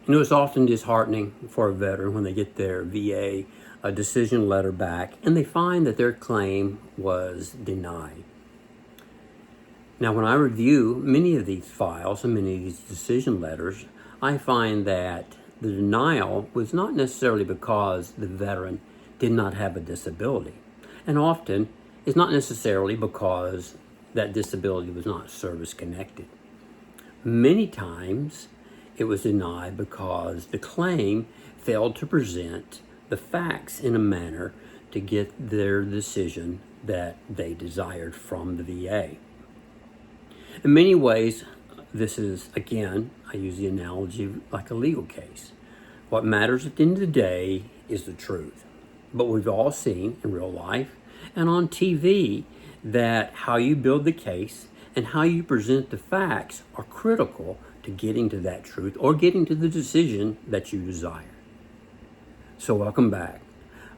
You know, it's often disheartening for a veteran when they get their VA decision letter back and they find that their claim was denied. Now, when I review many of these files and many of these decision letters, I find that the denial was not necessarily because the veteran did not have a disability. And often, it's not necessarily because that disability was not service connected. Many times, it was denied because the claim failed to present the facts in a manner to get their decision that they desired from the VA. In many ways, this is, again, I use the analogy like a legal case. What matters at the end of the day is the truth. But we've all seen in real life and on TV that how you build the case and how you present the facts are critical to getting to that truth or getting to the decision that you desire. So welcome back.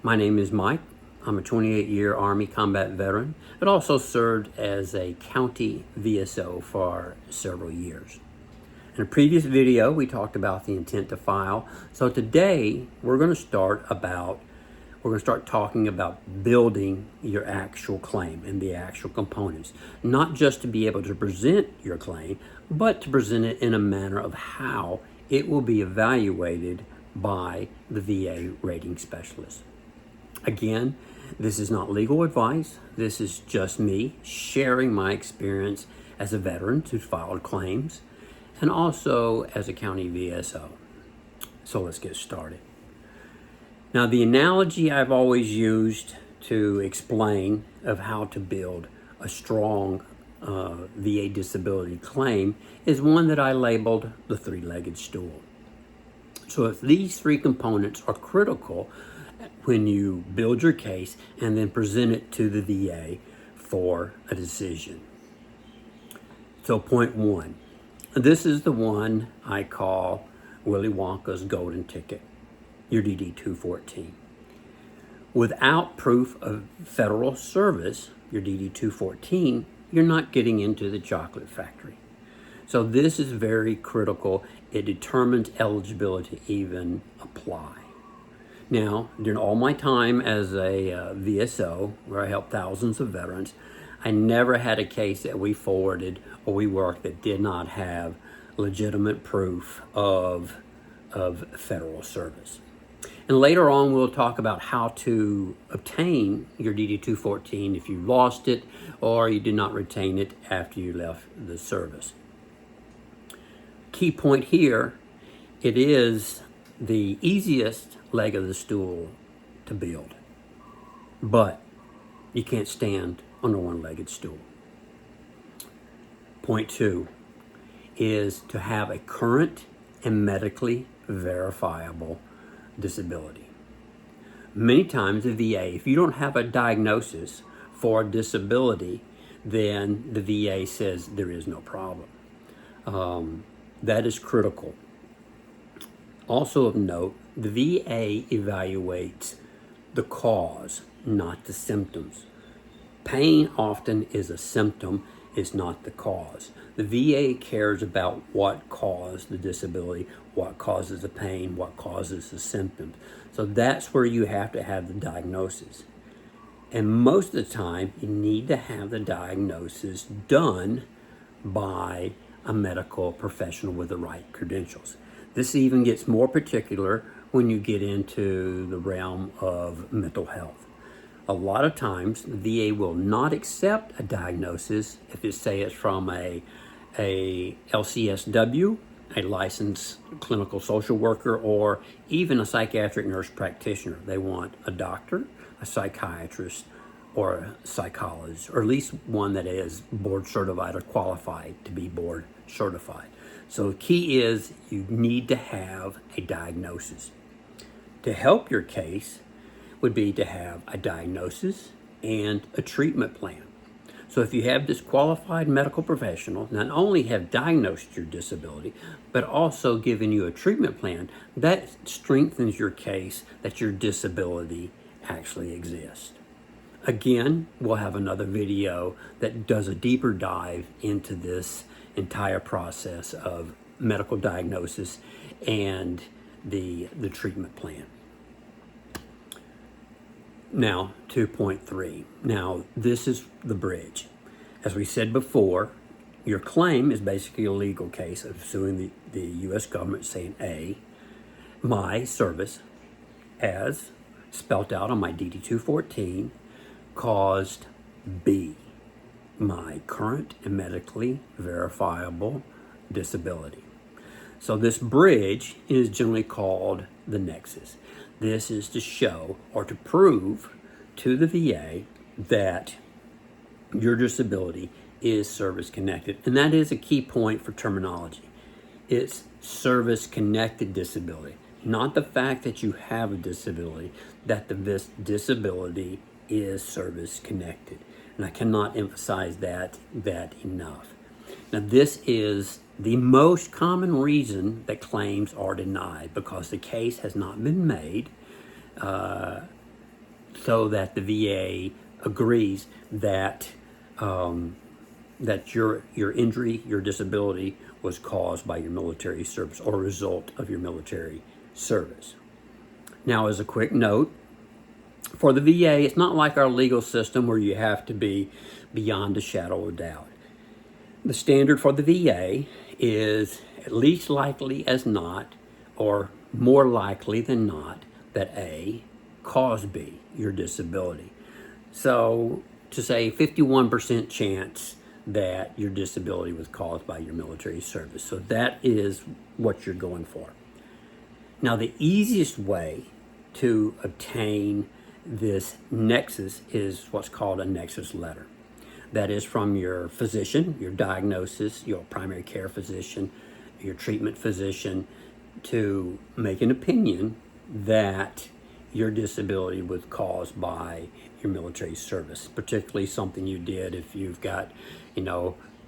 My name is Mike. I'm a 28-year Army combat veteran, but also served as a county VSO for several years. In a previous video, we talked about the intent to file. So today, we're going to start talking about building your actual claim and the actual components, not just to be able to present your claim, but to present it in a manner of how it will be evaluated by the VA rating specialist. Again, this is not legal advice. This is just me sharing my experience as a veteran who's filed claims and also as a county VSO. So let's get started. Now, the analogy I've always used to explain of how to build a strong VA disability claim is one that I labeled the three-legged stool. So if these three components are critical when you build your case and then present it to the VA for a decision. So point one, this is the one I call Willy Wonka's golden ticket, your DD-214. Without proof of federal service, your DD-214, you're not getting into the chocolate factory. So this is very critical. It determines eligibility to even apply. Now, during all my time as a VSO, where I helped thousands of veterans, I never had a case that we forwarded or we worked that did not have legitimate proof of federal service. And later on, we'll talk about how to obtain your DD-214 if you lost it or you did not retain it after you left the service. Key point here, it is the easiest leg of the stool to build, but you can't stand on a one-legged stool. Point two is to have a current and medically verifiable disability. Many times the VA, if you don't have a diagnosis for a disability, then the VA says there is no problem. That is critical. Also of note, the VA evaluates the cause, not the symptoms. Pain often is a symptom, it's not the cause. The VA cares about what caused the disability, what causes the pain, what causes the symptoms. So that's where you have to have the diagnosis. And most of the time, you need to have the diagnosis done by a medical professional with the right credentials. This even gets more particular when you get into the realm of mental health. A lot of times, the VA will not accept a diagnosis if it's from a LCSW, a licensed clinical social worker, or even a psychiatric nurse practitioner. They want a doctor, a psychiatrist, or a psychologist, or at least one that is board certified or qualified to be board certified. So the key is you need to have a diagnosis. To help your case would be to have a diagnosis and a treatment plan. So if you have this qualified medical professional, not only have diagnosed your disability, but also given you a treatment plan, that strengthens your case that your disability actually exists. Again, we'll have another video that does a deeper dive into this entire process of medical diagnosis and the treatment plan. Now, 2.3. Now, this is the bridge. As we said before, your claim is basically a legal case of suing the U.S. government saying, A, my service, as spelt out on my DD-214, caused B, my current and medically verifiable disability. So this bridge is generally called the Nexus. This is to show or to prove to the VA that your disability is service-connected. And that is a key point for terminology. It's service-connected disability, not the fact that you have a disability, that this disability is service-connected. And I cannot emphasize that enough. Now, this is the most common reason that claims are denied, because the case has not been made so that the VA agrees that that your injury, your disability, was caused by your military service or a result of your military service. Now, as a quick note, for the VA, it's not like our legal system where you have to be beyond a shadow of doubt. The standard for the VA is at least likely as not, or more likely than not, that A caused B, your disability. So to say 51% chance that your disability was caused by your military service. So that is what you're going for. Now, the easiest way to obtain this Nexus is what's called a Nexus letter. That is from your physician, your diagnosis, your primary care physician, your treatment physician, to make an opinion that your disability was caused by your military service, particularly something you did if you've got,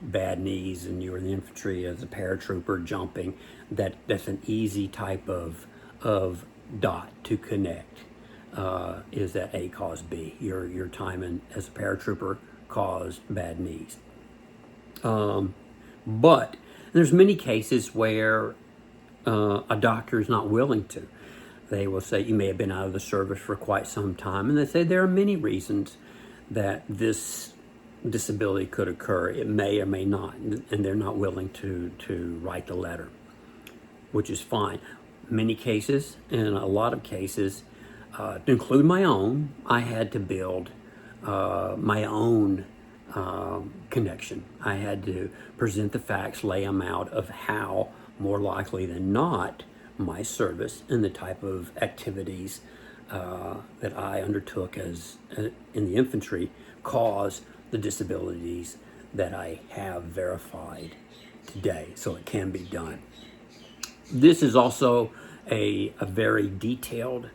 bad knees and you were in the infantry as a paratrooper jumping. That's an easy type of dot to connect. Is that A caused B? Your time as a paratrooper caused bad knees. But there's many cases where a doctor is not willing to. They will say you may have been out of the service for quite some time, and they say there are many reasons that this disability could occur. It may or may not, and they're not willing to write the letter, which is fine. Many cases, and a lot of cases, to include my own, I had to build my own connection. I had to present the facts, lay them out of how, more likely than not, my service and the type of activities that I undertook as in the infantry caused the disabilities that I have verified today. So it can be done. This is also a very detailed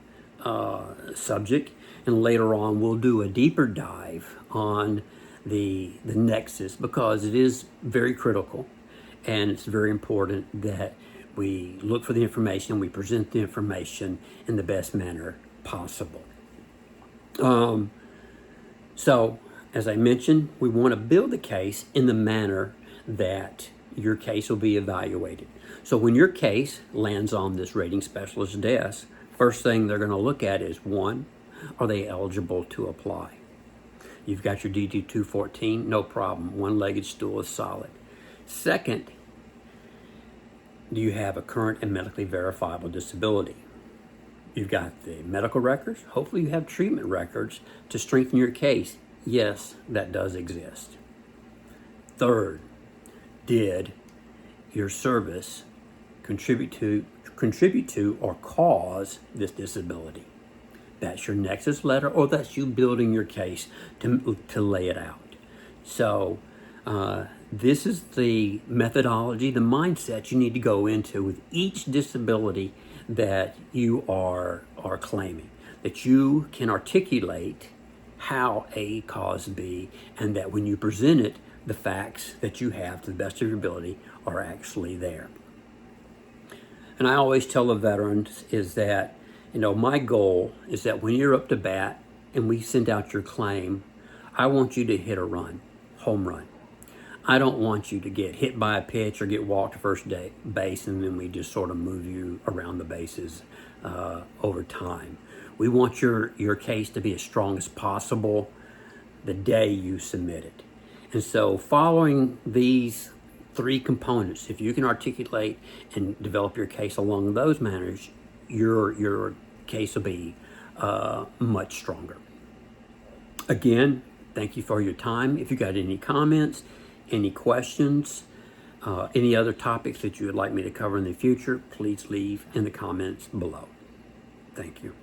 subject, and later on we'll do a deeper dive on the Nexus, because it is very critical and it's very important that we look for the information, we present the information in the best manner possible. So, as I mentioned, we want to build the case in the manner that your case will be evaluated. So when your case lands on this rating specialist's desk, first thing they're going to look at is, one, are they eligible to apply? You've got your DD-214, no problem. One-legged stool is solid. Second, do you have a current and medically verifiable disability? You've got the medical records. Hopefully you have treatment records to strengthen your case. Yes, that does exist. Third, did your service contribute to or cause this disability? That's your Nexus letter, or that's you building your case to lay it out. So this is the methodology, the mindset you need to go into with each disability that you are claiming, that you can articulate how A caused B, and that when you present it, the facts that you have to the best of your ability are actually there. And I always tell the veterans is that, my goal is that when you're up to bat and we send out your claim, I want you to hit a run, home run. I don't want you to get hit by a pitch or get walked to first base, and then we just sort of move you around the bases over time. We want your case to be as strong as possible the day you submit it. And so following these three components, if you can articulate and develop your case along those manners, your case will be much stronger. Again, thank you for your time. If you got any comments, any questions, any other topics that you would like me to cover in the future, please leave in the comments below. Thank you.